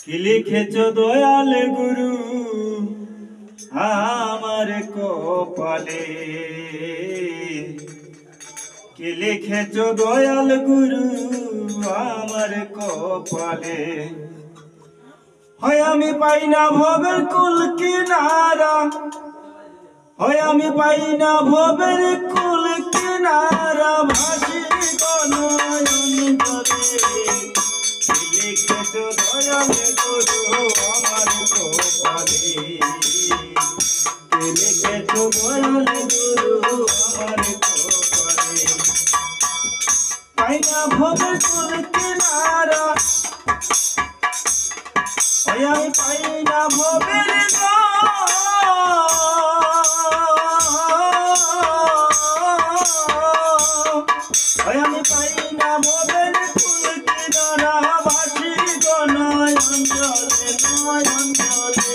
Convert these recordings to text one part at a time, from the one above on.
কি লিখেছ দয়াল গুরু আমার কপালে, কি লিখেছ দয়াল গুরু আমার কপালে। হয় আমি পাই না ভবের কুল কিনারা, হয় আমি পাই না ভবের কুল কিনারা, ভাসি নয়ন জলে। কি লিখেছ দয়াল গুরু আমার কপালে, কি লিখেছ দয়াল গুরু আমার কপালে। পাই না ভবের কুল কিনারা, হয় আমি পাই না ভবের আমি পাই না ভবের কুল কিনারা, ভাসি নয়ন জলে নয়ন জলে।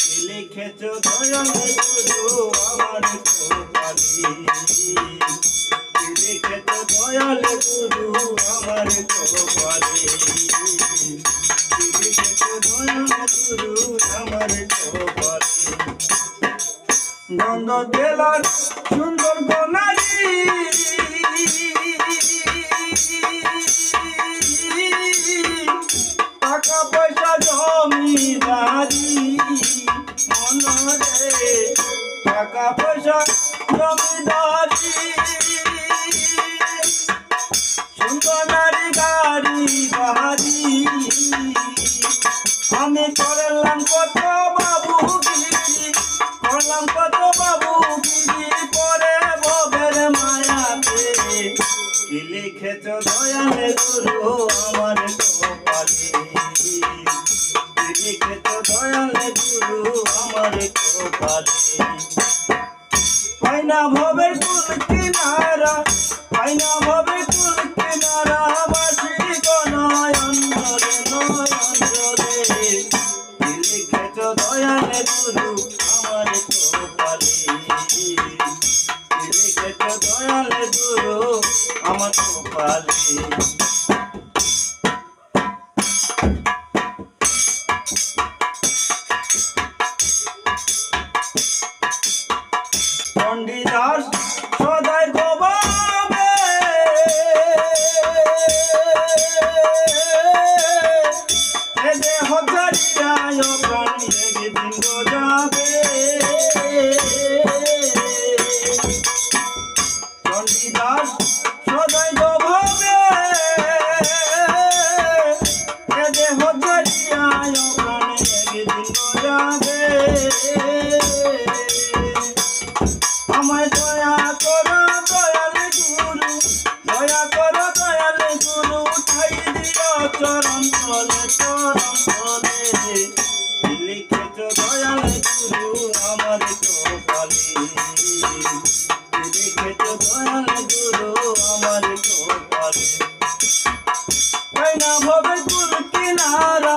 কি লিখেছ দয়াল গুরু আমার কপালে, কি লিখেছ দয়াল গুরু আমার কপালে, কি লিখেছ দয়াল গুরু আমার কপালে। গন্ধ তেলার সুন্দর গোনারি, টাকা পয়সা জমিদারি মনরে, টাকা পয়সা জমিদারি, সুন্দর নারী গাড়ি বাড়ি। আমি করলাম কত বাবুগিরি, করলাম কত বাবুগিরি পরে ভবের মায়াতে। কি লিখেছ দয়াল গুরু আমার কপালে, কি লিখেছ দয়াল গুরু আমার কপালে। পাই না ভবের কুল কিনারা, পাই না ভবের কুল কিনারা, ভাসি নয়ন জলে নয়ন জলে। কি লিখেছ দয়াল গুরু আমার কপালে, কি লিখেছ দয়াল গুরু আমার কপালে। চণ্ডীদাস সদাই গোবাবে, এ দেহ ছাড়িয়া প্রাণ একদিন যাবে। চণ্ডীদাস সদাই গোবাবে, এ দেহ ছাড়িয়া প্রাণ একদিন যাবে। আমায় দয়া করো দয়াল গুরু, দয়া করো দয়াল গুরু, ঠাই দিও চরণ তলে চরণ তলে। কি লিখেছ দয়াল গুরু আমার কপালে, কি লিখেছ দয়াল গুরু আমার কপালে। পাই না ভবের কুল কিনারা,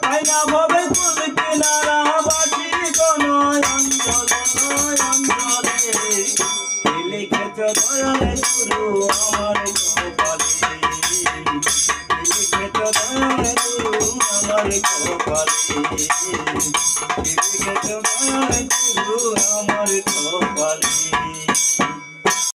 পাই না ভবের কুল কিনারা, ভাসি নয়ন জলে নয়ন জলে। কি লিখেছ দয়াল গুরু আমার কপালে, কি লিখেছ দয়াল গুরু আমার কপালে, কি লিখেছ দয়াল গুরু আমার কপালে।